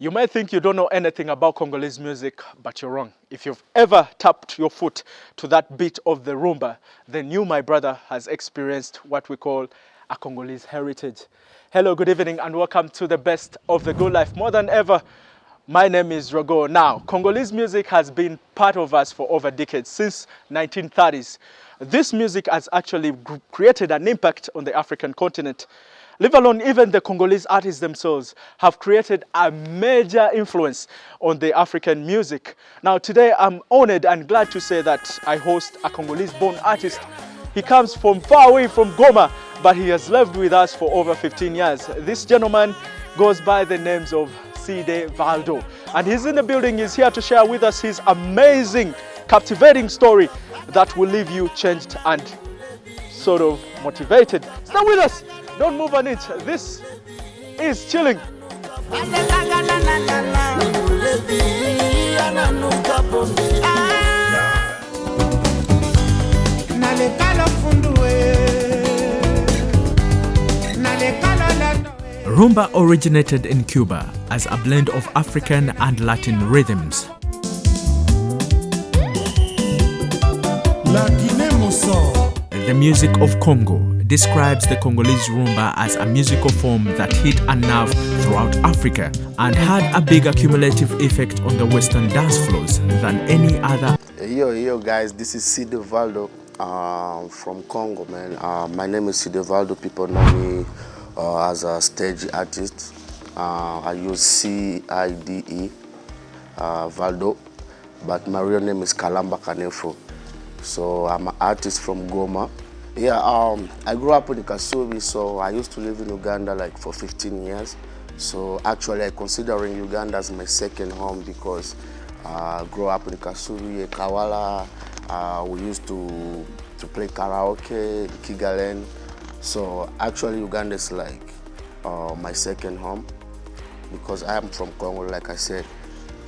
You might think you don't know anything about Congolese music, but you're wrong. If you've ever tapped your foot to that beat of the rumba, then you, my brother, has experienced what we call a Congolese heritage. Hello, good evening, and welcome to the best of the good life. More than ever, my name is Rago. Now, Congolese music has been part of us for over decades, since 1930s. This music has actually created an impact on the African continent. Leave alone, even the Congolese artists themselves have created a major influence on the African music. Now, today I'm honored and glad to say that I host a Congolese-born artist. He comes from far away from Goma, but he has lived with us for over 15 years. This gentleman goes by the names of Cide Valdo, and he's in the building. He's here to share with us his amazing, captivating story that will leave you changed and sort of motivated. Stay with us. Don't move an inch. This is Chilling. Rumba originated in Cuba as a blend of African and Latin rhythms. The music of Congo describes the Congolese rumba as a musical form that hit a nerve throughout Africa and had a big cumulative effect on the Western dance floors than any other. Yo guys, this is Cide Valdo from Congo, man. My name is Cide Valdo. People know me as a stage artist. I use C-I-D-E, Valdo, but my real name is Kalamba Kanefo. So I'm an artist from Goma. Yeah, I grew up in Kasubi, so I used to live in Uganda like for 15 years. So actually I considering Uganda as my second home because I grew up in Kasubi, Kawala. We used to play karaoke, Kigali. So actually Uganda is like my second home because I am from Congo, like I said.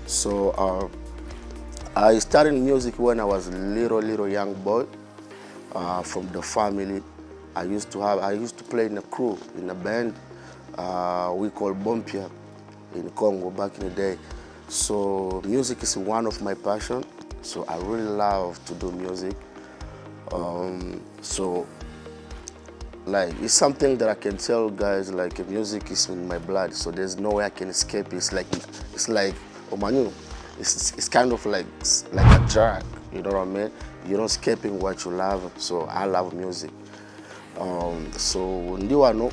So I started music when I was a little young boy. From the family, I used to play in a crew, in a band we call Bompia in Congo back in the day. So music is one of my passion. So I really love to do music. So like it's something that I can tell guys, like music is in my blood. So there's no way I can escape. It's like Omanu. It's kind of like a drug. You know what I mean? You're not escaping what you love, so I love music. So Ndiwano,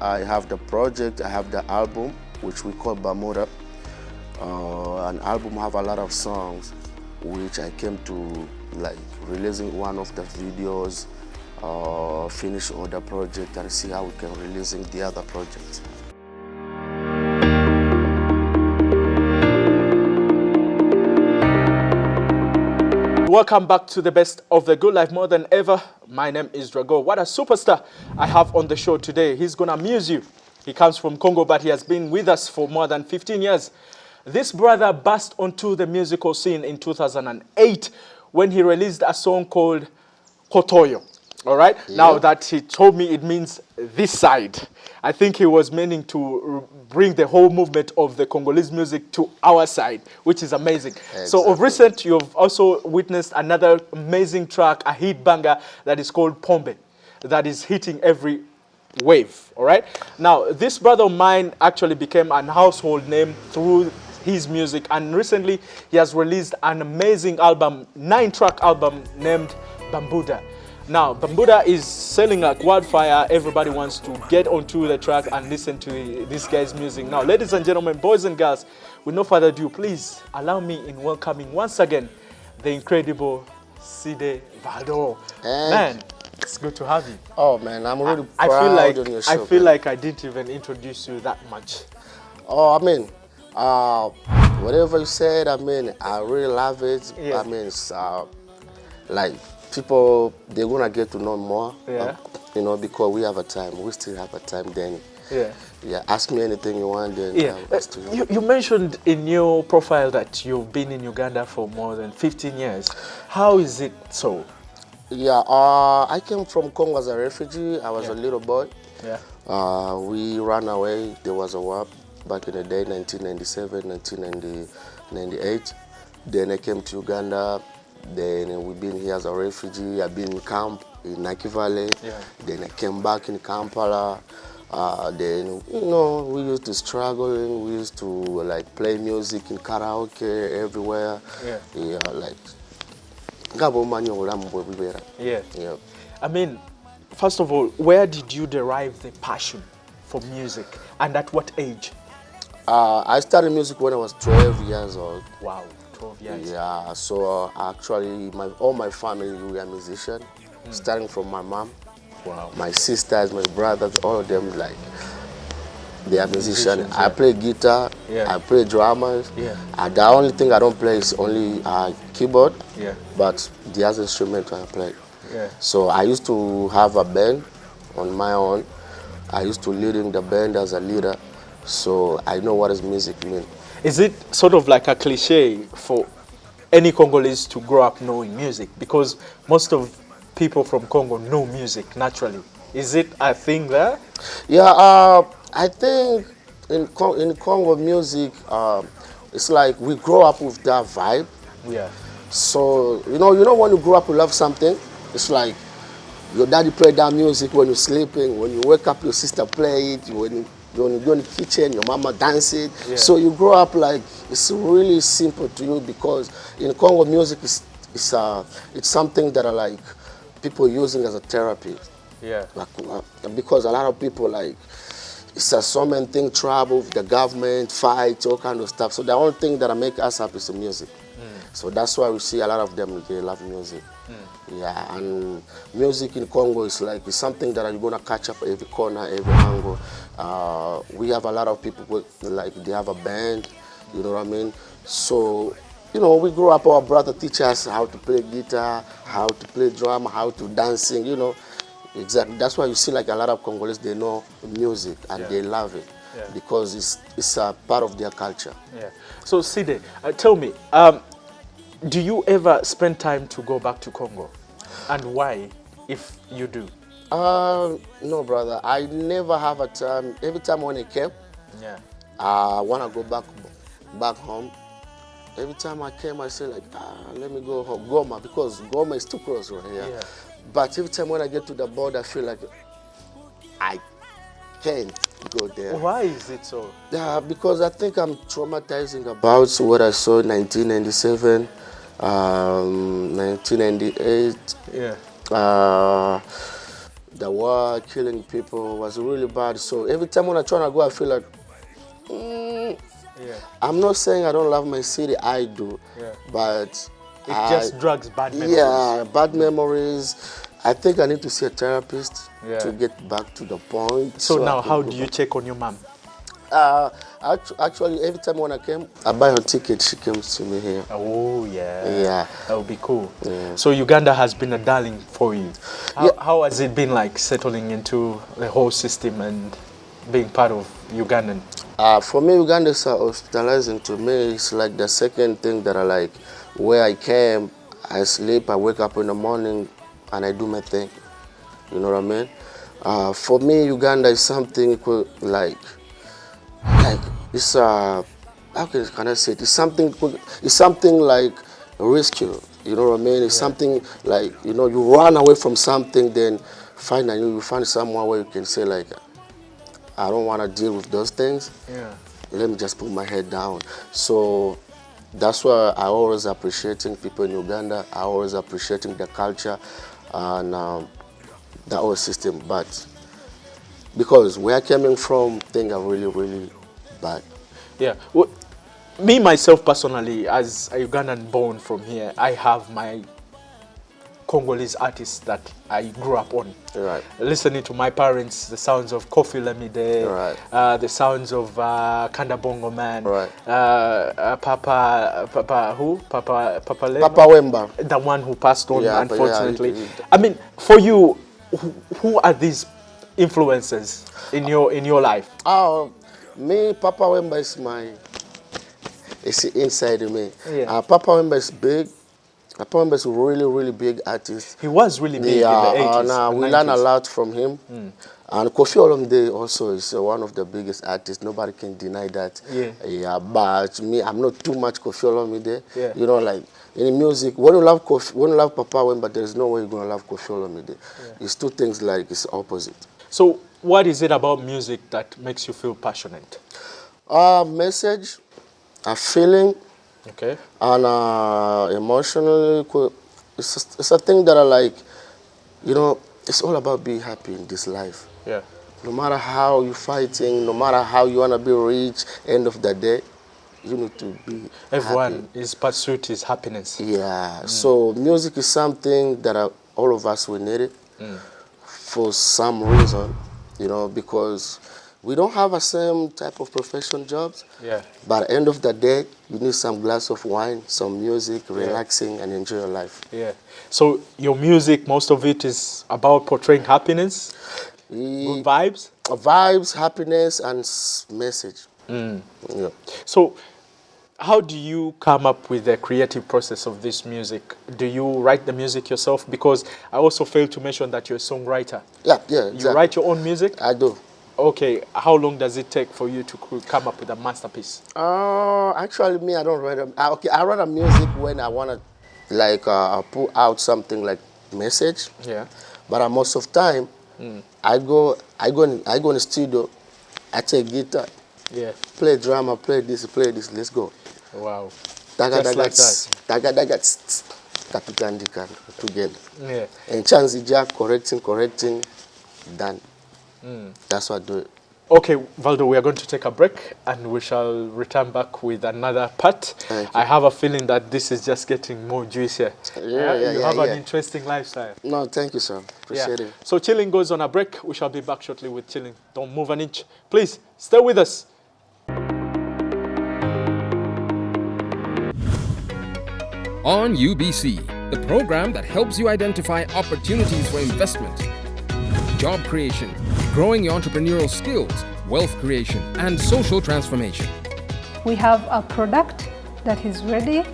I have the project, I have the album, which we call Bamuda. An album have a lot of songs, which I came to like releasing one of the videos, finish all the project and see how we can releasing the other projects. Welcome back to the best of the good life. More than ever, my name is Drago. What a superstar I have on the show today. He's gonna amuse you. He comes from Congo, but he has been with us for more than 15 years. This brother burst onto the musical scene in 2008 when he released a song called Kotoyo. All right. Yeah. Now that he told me it means this side, I think he was meaning to bring the whole movement of the Congolese music to our side, which is amazing. Exactly. So of recent, you've also witnessed another amazing track, a hit banger that is called Pombe, that is hitting every wave. All right. Now, this brother of mine actually became a household name through his music, and recently he has released an amazing album, 9-track album named Bambuda. Now, Bambuda is selling like wildfire. Everybody wants to get onto the track and listen to this guy's music. Now, ladies and gentlemen, boys and girls, with no further ado, please allow me in welcoming once again the incredible Cide Valdo. Man, it's good to have you. Oh man, I'm really proud of your show. I feel like I didn't even introduce you that much. Oh, I mean, whatever you said, I mean, I really love it. Yeah. I mean, it's like, people, they're gonna get to know more, you know, because we have a time. We still have a time then. Yeah, ask me anything you want then. Yeah. You mentioned in your profile that you've been in Uganda for more than 15 years. How is it so? Yeah, I came from Congo as a refugee. I was a little boy. Yeah. We ran away. There was a war. back in the day, 1997, 1998. Then I came to Uganda. Then we've been here as a refugee. I've been in camp in Nike Valley. Yeah. Then I came back in Kampala. Then, you know, we used to struggle. We used to like play music in karaoke everywhere. Yeah. Yeah, like. Yeah. Yeah. I mean, first of all, where did you derive the passion for music, and at what age? I started music when I was 12 years old. Wow, 12 years. Yeah, so actually all my family we are musicians, starting from my mom, Wow. my sisters, my brothers, all of them like they are musicians. Musicians, I yeah. play guitar, Yeah. I play drummers. Yeah. The only thing I don't play is only keyboard, Yeah. but the other instrument I play. Yeah. So I used to have a band on my own. I used to lead in the band as a leader, so I know what does music mean. Is it sort of like a cliche for any Congolese to grow up knowing music? Because most of people from Congo know music naturally. Is it a thing there? Yeah, I think in Congo music, it's like we grow up with that vibe. Yeah. So you know when you grow up, you love something. It's like your daddy played that music when you're sleeping. When you wake up, your sister play it. When you go in the kitchen, your mama dance it. Yeah. So you grow up like it's really simple to you because in Congo music is it's something that are like people using as a therapy. Yeah. Like, because a lot of people like it's a so many thing, trouble with the government, fights, all kind of stuff. So the only thing that make us happy is the music. So that's why we see a lot of them, they love music. Yeah, and music in Congo is like it's something that you're gonna catch up every corner, every angle. We have a lot of people with, like they have a band, you know what I mean? So, you know, we grew up, our brother teach us how to play guitar, how to play drum, how to dancing, you know. Exactly. That's why you see like a lot of Congolese, they know music and they love it because it's a part of their culture. Yeah. So Cide, tell me, do you ever spend time to go back to Congo? And why, if you do? No, brother. I never have a time. Every time when I came, I want to go back home. Every time I came, I say like, let me go home. Goma, because Goma is too close right here. Yeah. But every time when I get to the border, I feel like I can't go there. Why is it so? Yeah, because I think I'm traumatizing about what I saw in 1997, 1998. Yeah. The war, killing people was really bad. So every time when I try to go, I feel like, I'm not saying I don't love my city, I do. Yeah. But it just drags bad memories. Yeah, bad memories. I think I need to see a therapist to get back to the point. So now, how do you check on your mom? Actually, every time when I came, I buy her ticket, she comes to me here. Oh, yeah. Yeah. That would be cool. Yeah. So Uganda has been a darling for you. How has it been like settling into the whole system and being part of Ugandan? For me, Uganda is hospitalizing to me. It's like the second thing that I like. Where I came, I sleep, I wake up in the morning, and I do my thing. You know what I mean? For me, Uganda is something like it's how can I say it? It's something like a rescue. You know what I mean? It's something like, you know, you run away from something, then finally you find somewhere where you can say like, I don't want to deal with those things. Yeah. Let me just put my head down. So that's why I always appreciating people in Uganda. I always appreciating the culture and the whole system. But because where I'm coming from, things are really, really bad. Yeah. Well, me, myself, personally, as a Ugandan born from here, I have my Congolese artists that I grew up on. Right. Listening to my parents, the sounds of Kofi Lemide, the sounds of Kanda Bongo Man, Papa Wemba, the one who passed on, unfortunately. I mean, for you, who are these influences in your life? Me, Papa Wemba is it's inside of me. Yeah. Papa Wemba is big. Papa Wemba is a really, really big artist. He was really big in the 80s. We learn a lot from him. And Kofi Olomide also is one of the biggest artists. Nobody can deny that. Yeah. But me, I'm not too much Kofi Olomide. Yeah. You know, like in music, when you love Papa Wemba, there's no way you're gonna love Kofi Olomide. Yeah. It's two things like it's opposite. So, what is it about music that makes you feel passionate? Message, a feeling. Okay. And emotionally, it's a thing that I like, you know, it's all about being happy in this life. Yeah. No matter how you're fighting, no matter how you want to be rich, end of the day, you need to be Everyone, happy. his pursuit is happiness. Yeah, so music is something that all of us, we need it for some reason, you know, because we don't have the same type of professional jobs. Yeah. But at the end of the day, you need some glass of wine, some music, relaxing, and enjoy your life. Yeah. So your music, most of it is about portraying happiness, good vibes? Vibes, happiness, and message. Yeah. So how do you come up with the creative process of this music? Do you write the music yourself? Because I also failed to mention that you're a songwriter. Yeah, exactly. You write your own music? I do. Okay, how long does it take for you to come up with a masterpiece? Actually, me, I don't write. I write a music when I want to, like, put out something like message. Yeah. But most of time, I go in the studio. I take guitar. Yeah. Play drama. Play this. Let's go. Wow. Just like that. Together. Yeah. And chance correcting, done. That's what I do. Okay, Valdo, we are going to take a break and we shall return back with another part. I have a feeling that this is just getting more juicier. You have an interesting lifestyle. No, thank you, sir. Appreciate it. So Chilling goes on a break. We shall be back shortly with Chilling. Don't move an inch. Please, stay with us. On UBC, the program that helps you identify opportunities for investment, job creation, growing your entrepreneurial skills, wealth creation, and social transformation. We have a product that is ready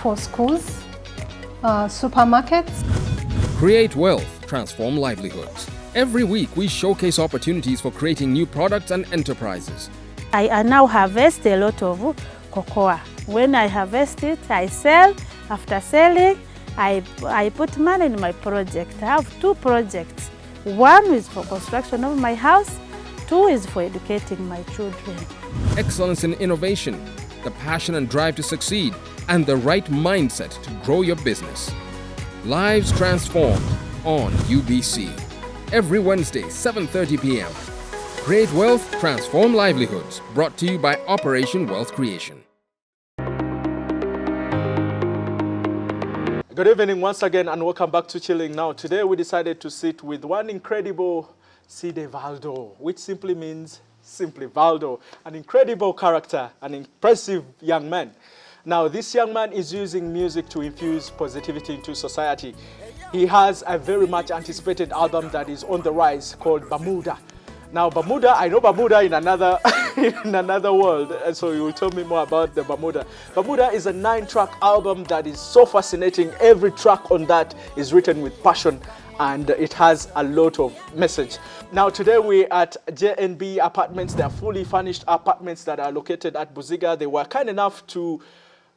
for schools, supermarkets. Create wealth, transform livelihoods. Every week, we showcase opportunities for creating new products and enterprises. I now harvest a lot of cocoa. When I harvest it, I sell. After selling, I put money in my project. I have two projects. One is for construction of my house, two is for educating my children. Excellence in innovation, the passion and drive to succeed, and the right mindset to grow your business. Lives transformed on UBC. Every Wednesday, 7:30 p.m. Create wealth, transform livelihoods. Brought to you by Operation Wealth Creation. Good evening once again and welcome back to Chilling Now. Today we decided to sit with one incredible Cide Valdo, which simply means simply Valdo, an incredible character, an impressive young man. Now this young man is using music to infuse positivity into society. He has a very much anticipated album that is on the rise called Bermuda. Now Bermuda, I know Bermuda in another in another world, and so you will tell me more about the Bermuda. Bermuda is a 9-track album that is so fascinating. Every track on that is written with passion and it has a lot of message. Now today we're at JNB Apartments. They are fully furnished apartments that are located at Buziga. They were kind enough to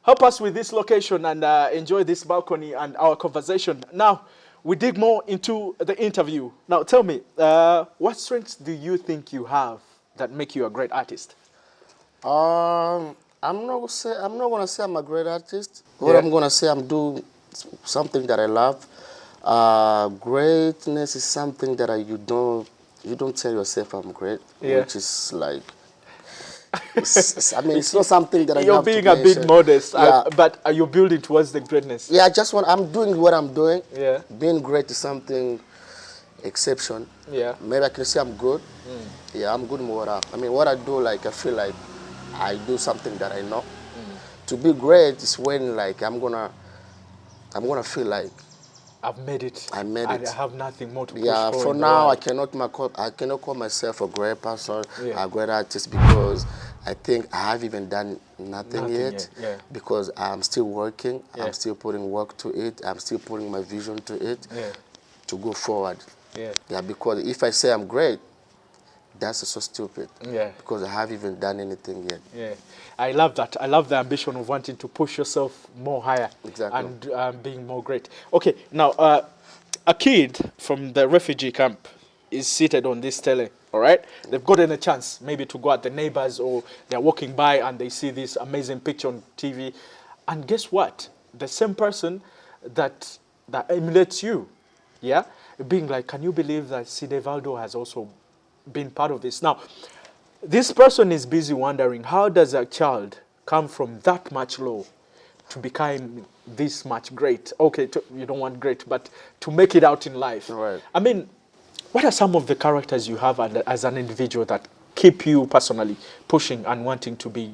help us with this location and enjoy this balcony and our conversation. Now, we dig more into the interview. Now, tell me, what strengths do you think you have that make you a great artist? I'm not gonna say I'm a great artist. What I'm gonna say, I'm doing something that I love. Greatness is something that you don't tell yourself I'm great, which is like. It's not something that You're being a bit modest, but are you building towards the greatness? Yeah, I'm doing what I'm doing. Yeah. Being great is something exception. Yeah. Maybe I can say I'm good. Yeah, I'm good in what I do, like I feel like I do something that I know. To be great is when like I'm gonna feel like I've made it. I made it. I have nothing more to push Yeah, for now I cannot call myself a great person, a great artist, because I think I have even done nothing yet, yeah. because I'm still working. Yeah. I'm still putting work to it. I'm still putting my vision to it Yeah. to go forward. Yeah. Yeah, because if I say I'm great, that's so stupid. Yeah. Because I haven't even done anything yet. Yeah, I love that. I love the ambition of wanting to push yourself more higher. Exactly. And being more great. Okay, now a kid from the refugee camp is seated on this tele. All right, they've gotten a chance maybe to go at the neighbors, or they're walking by and they see this amazing picture on TV, and guess what? The same person that emulates you, yeah, being like, can you believe that Cide Valdo has also been part of this? Now, this person is busy wondering, how does a child come from that much low to become this much great? Okay, you don't want great, but to make it out in life. Right. I mean, what are some of the characters you have as an individual that keep you personally pushing and wanting to be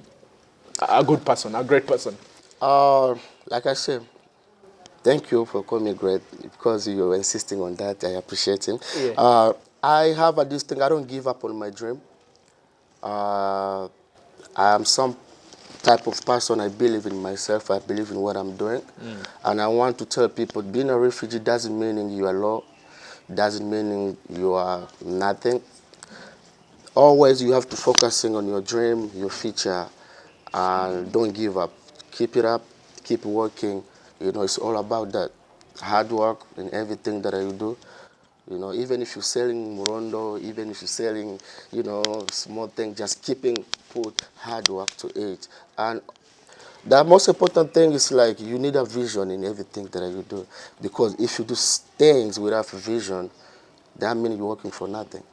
a good person, a great person? Like I said, thank you for calling me great, because you're insisting on that. I appreciate it. Yeah. I have this thing, I don't give up on my dream. I am some type of person, I believe in myself, I believe in what I'm doing. And I want to tell people, being a refugee doesn't mean you are low, doesn't mean you are nothing. Always you have to focusing on your dream, your future, and don't give up. Keep it up, keep working. You know, it's all about that. Hard work in everything that you do. You know, even if you're selling Murondo, even if you're selling, you know, small things, just put hard work to it. And the most important thing is, like, you need a vision in everything that you do. Because if you do things without a vision, that means you're working for nothing.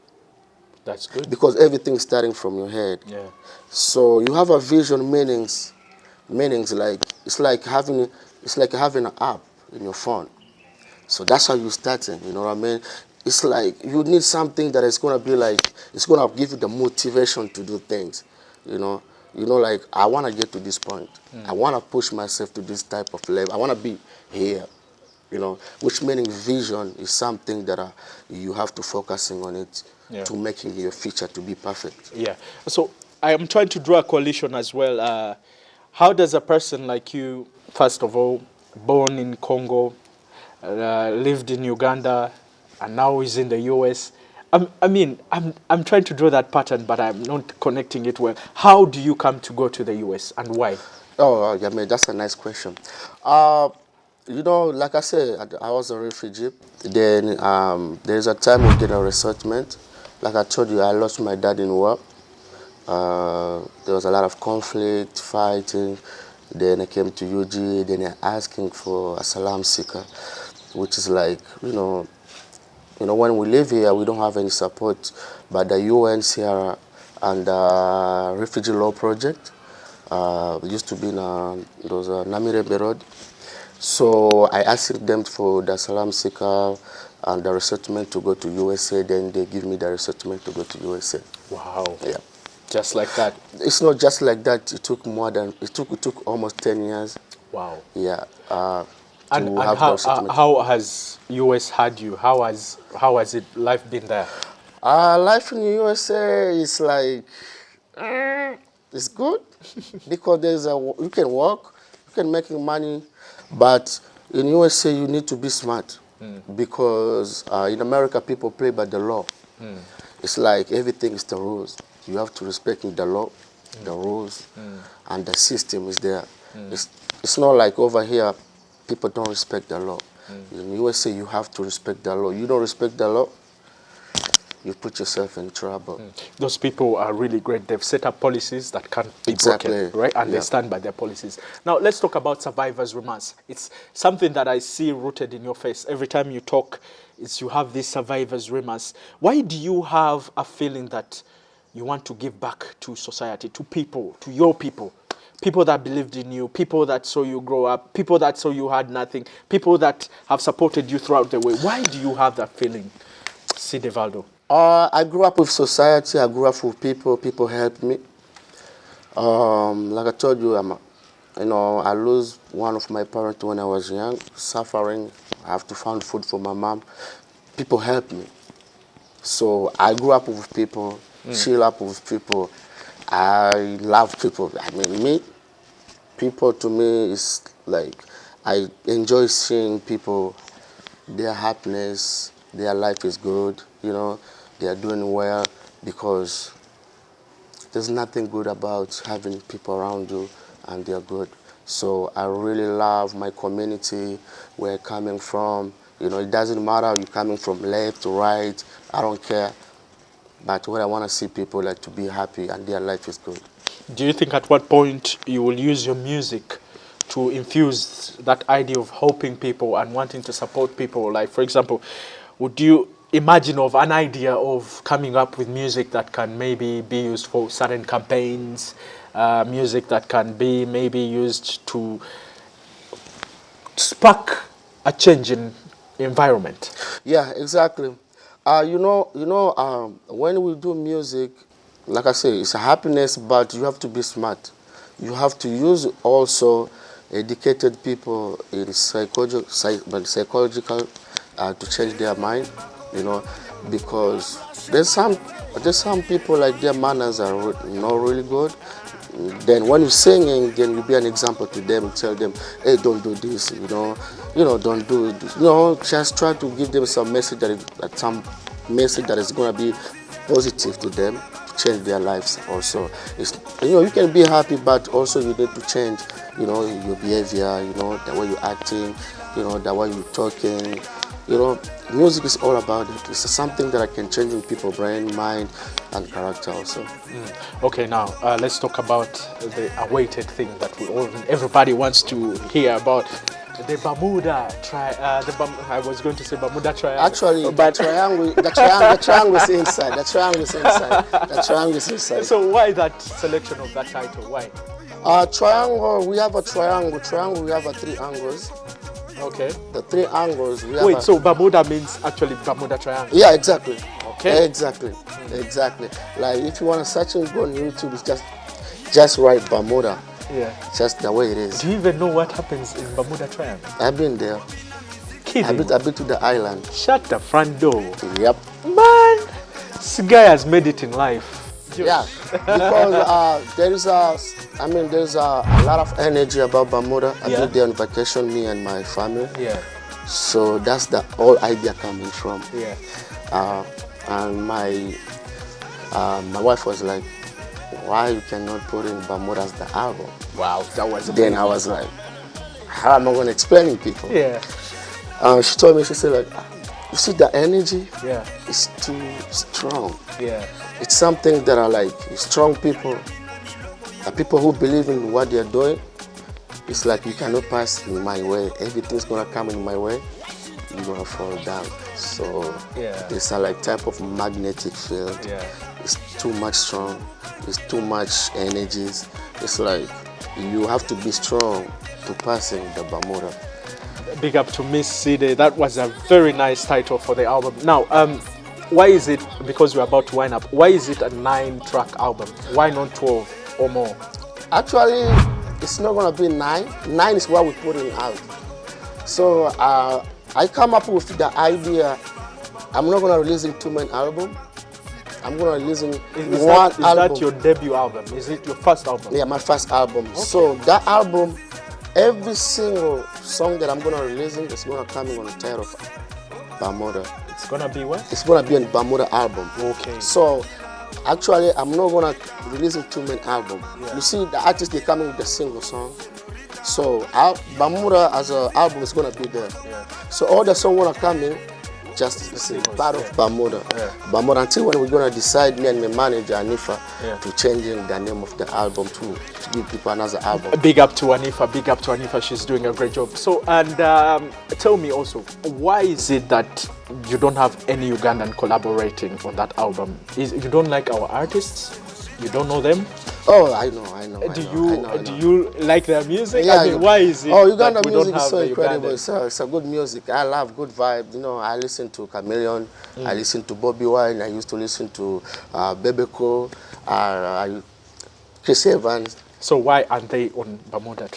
That's good. Because everything is starting from your head. Yeah. So you have a vision, meanings like, it's like having an app in your phone. So that's how you're starting, you know what I mean? It's like you need something that is going to be like, it's going to give you the motivation to do things, you know? You know, like, I want to get to this point. I want to push myself to this type of level. I want to be here, you know? Which meaning vision is something that you have to focusing on it, Yeah. to making your future to be perfect. Yeah. So I am trying to draw a coalition as well. How does a person like you, first of all, born in Congo, lived in Uganda, and now is in the US? I'm trying to draw that pattern, but I'm not connecting it well. How do you come to go to the US, and why? Oh, yeah, man, that's a nice question. You know, like I said, I was a refugee. Then there's a time we did a resettlement. Like I told you, I lost my dad in war. There was a lot of conflict, fighting. Then I came to UG. Then I asking for asylum seeker, which is like, you know, when we live here, we don't have any support. But the UNHCR and the Refugee Law Project used to be in those Namirebe Road. So I asked them for the asylum seeker and the resettlement to go to USA. Then they give me the resettlement to go to USA. Wow. Yeah. Just like that. It's not just like that. It took it took almost 10 years. Wow. Yeah. And how has US had you? How has life been there? Life in the USA is like, it's good because you can work, you can make money, but in USA you need to be smart because in America people play by the law. It's like everything is the rules. You have to respect the law, the rules, and the system is there. It's not like over here people don't respect the law. In USA you have to respect the law. You don't respect the law, you put yourself in trouble. Those people are really great. They've set up policies that can't be broken, right? And they stand by their policies. Now, let's talk about survivor's romance. It's something that I see rooted in your face. Every time you talk, you have this survivor's romance. Why do you have a feeling that you want to give back to society, to people, to your people? People that believed in you, people that saw you grow up, people that saw you had nothing, people that have supported you throughout the way. Why do you have that feeling, Cide Valdo? I grew up with society. I grew up with people. People helped me. Like I told you, I lose one of my parents when I was young, suffering. I have to find food for my mom. People helped me. So I grew up with people, chill up with people, I love people. I mean, people to me is like, I enjoy seeing people, their happiness, their life is good, you know, they are doing well, because there's nothing good about having people around you and they're good. So I really love my community, where I'm coming from. You know, it doesn't matter you're coming from left to right, I don't care. But what I want to see people like to be happy and their life is good. Do you think at what point you will use your music to infuse that idea of helping people and wanting to support people? Like, for example, would you imagine of an idea of coming up with music that can maybe be used for certain campaigns, music that can be maybe used to spark a change in environment? Yeah, exactly. When we do music, like I say, it's a happiness, but you have to be smart. You have to use also educated people in psychological to change their mind, you know, because there's some people like their manners are not really good. Then when you're singing, then you be an example to them, tell them, hey, don't do this, don't do it. Just try to give them some message some message that is going to be positive to them, to change their lives also. You can be happy, but also you need to change, your behavior, the way you're acting, the way you're talking. Music is all about it. It's something that I can change in people's brain, mind, and character also. Okay, now let's talk about the awaited thing that everybody wants to hear about. The Bermuda I was going to say Bermuda Triangle. Actually, but the triangle is inside. The triangle is inside. The triangle is inside. So why that selection of that title? Why? Triangle. We have a triangle. Triangle. We have 3 angles. Okay. The 3 angles. Wait, so Bermuda means actually Bermuda Triangle? Yeah, exactly. Okay. Exactly. Exactly. Like if you want to search and go on YouTube, it's just write Bermuda. Yeah. Just the way it is. Do you even know what happens in Bermuda Triangle? I've been there. Kidding. I've been to the island. Shut the front door. Yep. Man, this guy has made it in life. Yeah, because there's a lot of energy about Bermuda. I've been there on vacation, me and my family. Yeah. So that's the whole idea coming from. Yeah. And my wife was like, why you cannot put in Bermuda as the album? Wow, that was Then I was like, how am I going to explain it to people? Yeah. She told me, she said, like, you see the energy? Yeah. It's too strong. Yeah. It's something that are like strong people, people who believe in what they're doing. It's like you cannot pass in my way. Everything's gonna come in my way. You're gonna fall down. So it's a like type of magnetic field. Yeah. It's too much strong. It's too much energies. It's like you have to be strong to pass in the Bermuda. Big up to Miss Cide. That was a very nice title for the album. Now, why is it, because we're about to wind up, why is it a 9-track album? Why not 12 or more? Actually, it's not gonna be 9. 9 is what we put in out. So I come up with the idea, I'm not gonna release 2 main album. I'm gonna release one album. Is that your debut album? Is it your first album? Yeah, my first album. Okay. So that album, every single song that I'm gonna release is gonna come on the title of Bermuda. It's gonna be what? It's gonna be a Bermuda album. Okay. So actually, I'm not gonna release 2 main album. Yeah. You see, the artists, they come in with a single song. So Bermuda as an album is gonna be there. Yeah. So all the songs wanna come in, just part of Bermuda. Yeah. Bermuda, until when we're gonna decide, me and my manager Anifa, to changing the name of the album to give people another album. Big up to Anifa. Big up to Anifa. She's doing a great job. So, and tell me also, why is it that you don't have any Ugandan collaborating on that album? You don't like our artists? You don't know them? Oh, I know. Do you like their music? Yeah, I mean, why is it? Oh, Uganda music is so incredible. It's a good music. I love good vibe. I listen to Chameleon. I listen to Bobby Wine. I used to listen to Bebeko, Chris Evans. So why aren't they on Bermuda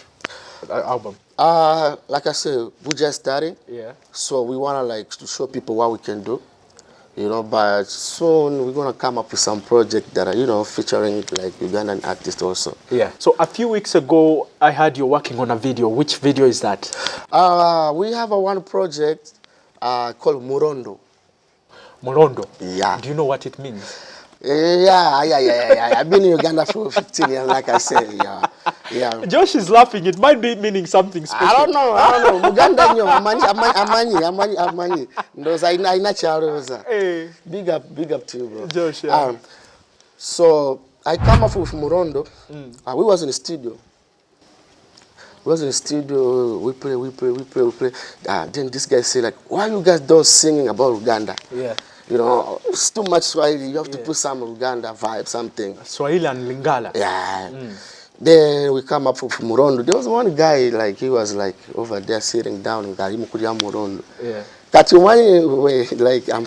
album? Like I said, we just started. Yeah. So we wanna to show people what we can do. You know, but soon we're gonna come up with some project that are, you know, featuring like Ugandan artists also. Yeah. So a few weeks ago, I heard you're working on a video. Which video is that? We have one project called Murondo. Morondo. Yeah. Do you know what it means? Yeah. I've been in Uganda for 15 years, like I said. Yeah. Josh is laughing. It might be meaning something special. I don't know. Uganda nyo amanyi. Ndoza ina charoza. Hey. Big up to you, bro. Josh, yeah. So I come up with Murondo. We was in the studio. We play. Then this guy say like, why you guys don't singing about Uganda? Yeah. You know, it's too much Swahili. You have to put some Uganda vibe, something. Swahili and Lingala. Yeah. Then we come up with Murondo. There was one guy, like, he was like over there sitting down in Murondo. Yeah. Like I'm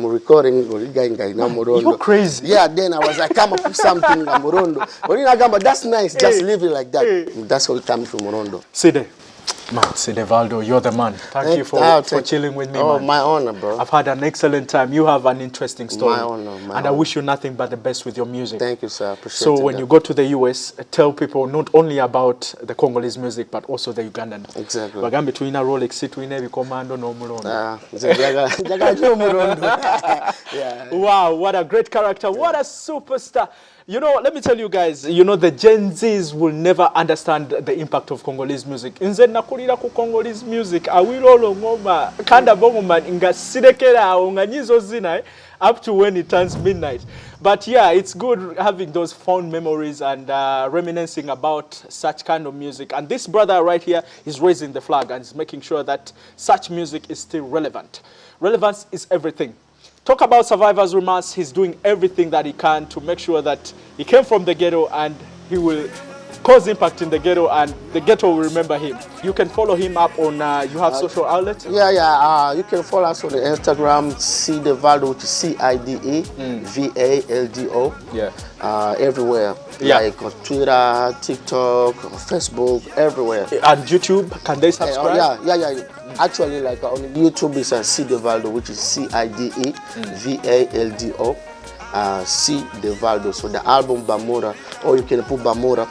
recording Murondo. You're crazy. Yeah, then I was like, come up with something in Murondo. But that's nice, just leave it like that. That's what comes from Murondo. Cide Valdo, you're the man. Thank you for chilling with me, man. Oh, my honor, bro. I've had an excellent time. You have an interesting story. My honor, and I wish you nothing but the best with your music. Thank you, sir. Appreciate it. So when you go to the US, tell people not only about the Congolese music, but also the Ugandan. Exactly. Bagambe tuina Rolex, tuina Bikomando no Murondo. Yeah. Wow, what a great character. What a superstar. You know, let me tell you guys, you know, the Gen Zs will never understand the impact of Congolese music. Inze nakulira ku Congolese music, awilolo ngoma, kanda bongo man, inga sidekera, unga nyizo zina, up to when it turns midnight. But yeah, it's good having those fond memories and reminiscing about such kind of music. And this brother right here is raising the flag and is making sure that such music is still relevant. Relevance is everything. Talk about survivor's remorse. He's doing everything that he can to make sure that he came from the ghetto and he will cause impact in the ghetto and the ghetto will remember him. You can follow him up on, you have social outlets? Yeah. You can follow us on the Instagram, Cide Valdo, which is CIDE, VALDO. Yeah. Everywhere. Yeah. Like on Twitter, TikTok, Facebook, everywhere. And YouTube, can they subscribe? Yeah. Actually, like on YouTube, it's Cide Valdo, which is CIDE VALDO. Cide Valdo. So the album Bamura, or you can put Bamura.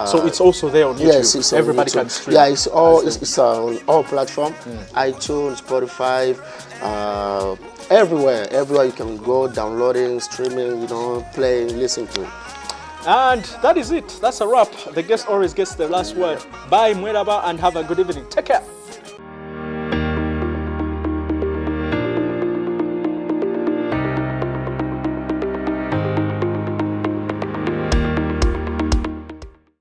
So it's also there on YouTube. Yes, it's everybody on YouTube. can stream. Yeah, it's on all platforms. iTunes, Spotify, everywhere. Everywhere you can go, downloading, streaming, you know, playing, listening to it. And that is it. That's a wrap. The guest always gets the last word. Bye, Mweraba, and have a good evening. Take care.